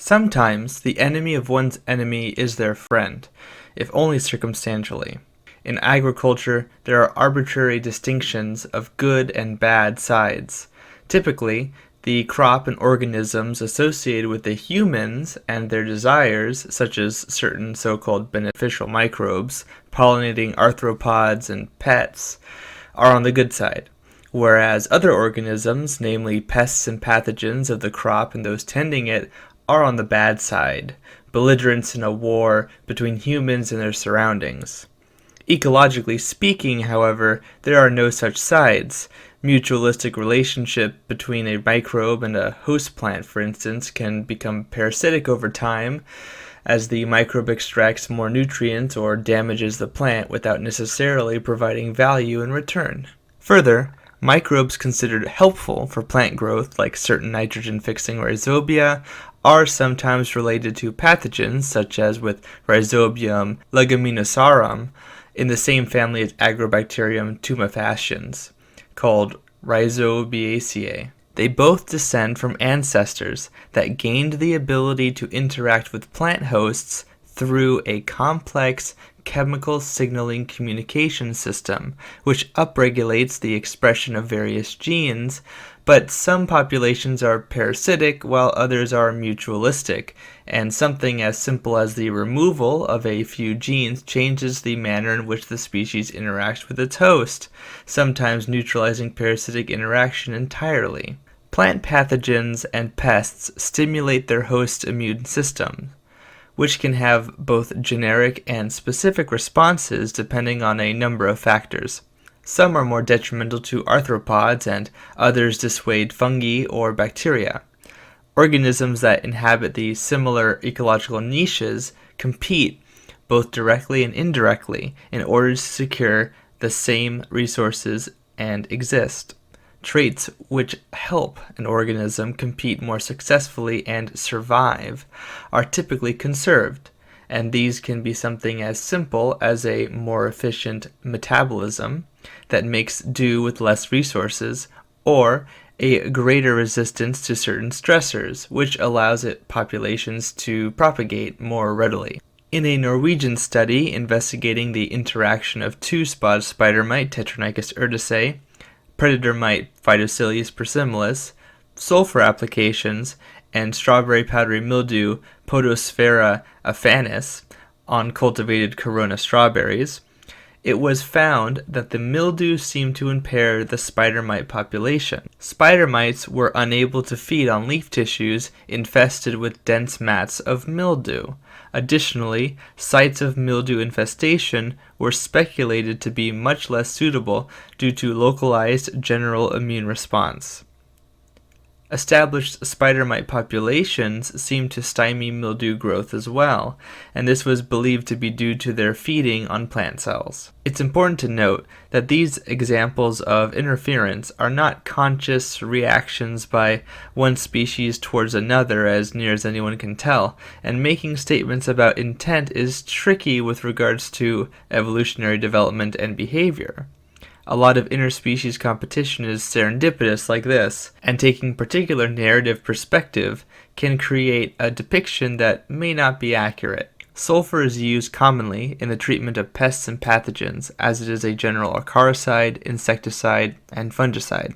Sometimes the enemy of one's enemy is their friend, if only circumstantially. In agriculture, there are arbitrary distinctions of good and bad sides. Typically, the crop and organisms associated with the humans and their desires, such as certain so-called beneficial microbes, pollinating arthropods and pets, are on the good side, whereas other organisms, namely pests and pathogens of the crop and those tending it, are on the bad side, belligerents in a war between humans and their surroundings. Ecologically speaking, however, there are no such sides. Mutualistic relationship between a microbe and a host plant, for instance, can become parasitic over time as the microbe extracts more nutrients or damages the plant without necessarily providing value in return. Further, microbes considered helpful for plant growth, like certain nitrogen-fixing rhizobia, are sometimes related to pathogens, such as with Rhizobium leguminosarum, in the same family as Agrobacterium tumefaciens, called Rhizobiaceae. They both descend from ancestors that gained the ability to interact with plant hosts through a complex chemical signaling communication system, which upregulates the expression of various genes, but some populations are parasitic while others are mutualistic, and something as simple as the removal of a few genes changes the manner in which the species interacts with its host, sometimes neutralizing parasitic interaction entirely. Plant pathogens and pests stimulate their host's immune system, which can have both generic and specific responses depending on a number of factors. Some are more detrimental to arthropods and others dissuade fungi or bacteria. Organisms that inhabit these similar ecological niches compete both directly and indirectly in order to secure the same resources and exist. Traits which help an organism compete more successfully and survive are typically conserved, and these can be something as simple as a more efficient metabolism that makes do with less resources, or a greater resistance to certain stressors, which allows populations to propagate more readily. In a Norwegian study investigating the interaction of two spotted spider mite, Tetronychus urticae, predator mite Phytoseiulus persimilis, sulfur applications, and strawberry powdery mildew Podosfera aphanis on cultivated Corona strawberries, it was found that the mildew seemed to impair the spider mite population. Spider mites were unable to feed on leaf tissues infested with dense mats of mildew. Additionally, sites of mildew infestation were speculated to be much less suitable due to localized general immune response. Established spider mite populations seemed to stymie mildew growth as well, and this was believed to be due to their feeding on plant cells. It's important to note that these examples of interference are not conscious reactions by one species towards another as near as anyone can tell, and making statements about intent is tricky with regards to evolutionary development and behavior. A lot of interspecies competition is serendipitous like this, and taking particular narrative perspective can create a depiction that may not be accurate. Sulfur is used commonly in the treatment of pests and pathogens, as it is a general acaricide, insecticide, and fungicide.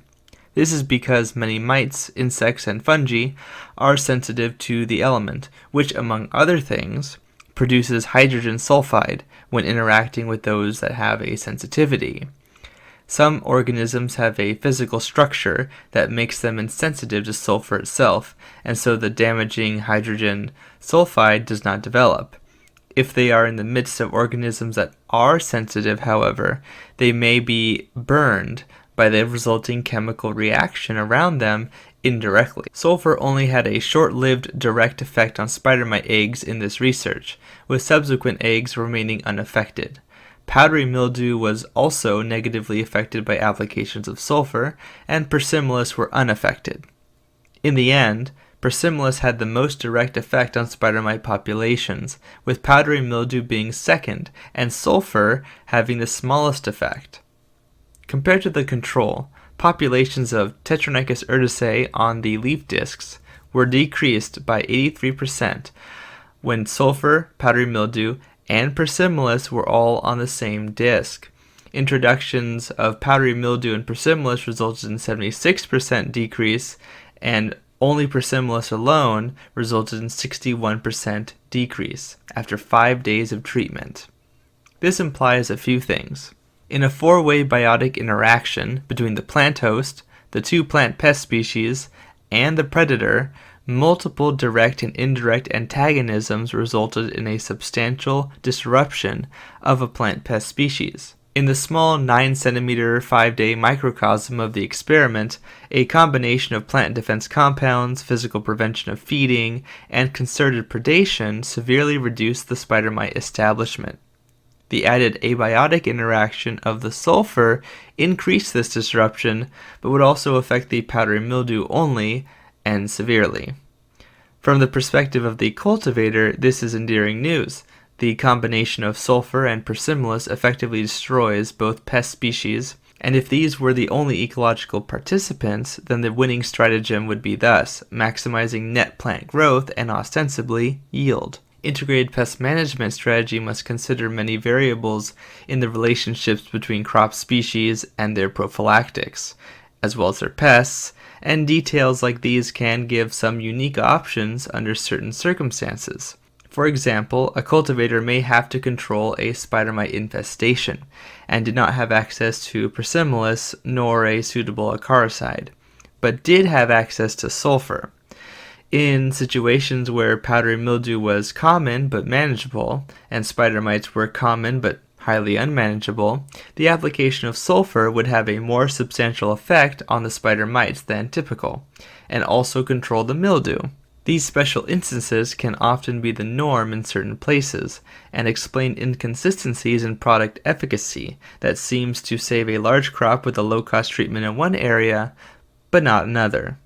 This is because many mites, insects, and fungi are sensitive to the element, which, among other things, produces hydrogen sulfide when interacting with those that have a sensitivity. Some organisms have a physical structure that makes them insensitive to sulfur itself, and so the damaging hydrogen sulfide does not develop. If they are in the midst of organisms that are sensitive, however, they may be burned by the resulting chemical reaction around them indirectly. Sulfur only had a short-lived direct effect on spider mite eggs in this research, with subsequent eggs remaining unaffected. Powdery mildew was also negatively affected by applications of sulfur, and persimilis were unaffected. In the end, persimilis had the most direct effect on spider mite populations, with powdery mildew being second, and sulfur having the smallest effect. Compared to the control, populations of Tetronychus urticae on the leaf discs were decreased by 83% when sulfur, powdery mildew, and persimilis were all on the same disc. Introductions of powdery mildew and persimilis resulted in 76% decrease, and only persimilis alone resulted in 61% decrease after 5 days of treatment. This implies a few things. In a four-way biotic interaction between the plant host, the two plant pest species, and the predator, multiple direct and indirect antagonisms resulted in a substantial disruption of a plant pest species. In the small 9 cm 5-day microcosm of the experiment, a combination of plant defense compounds, physical prevention of feeding, and concerted predation severely reduced the spider mite establishment. The added abiotic interaction of the sulfur increased this disruption, but would also affect the powdery mildew only and severely. From the perspective of the cultivator, this is endearing news. The combination of sulfur and persimilis effectively destroys both pest species, and if these were the only ecological participants, then the winning stratagem would be thus: maximizing net plant growth and ostensibly yield. Integrated pest management strategy must consider many variables in the relationships between crop species and their prophylactics, as well as their pests, and details like these can give some unique options under certain circumstances. For example, a cultivator may have to control a spider mite infestation and did not have access to persimilis nor a suitable acaricide, but did have access to sulfur. In situations where powdery mildew was common but manageable, and spider mites were common but highly unmanageable, the application of sulfur would have a more substantial effect on the spider mites than typical, and also control the mildew. These special instances can often be the norm in certain places, and explain inconsistencies in product efficacy that seems to save a large crop with a low-cost treatment in one area, but not another.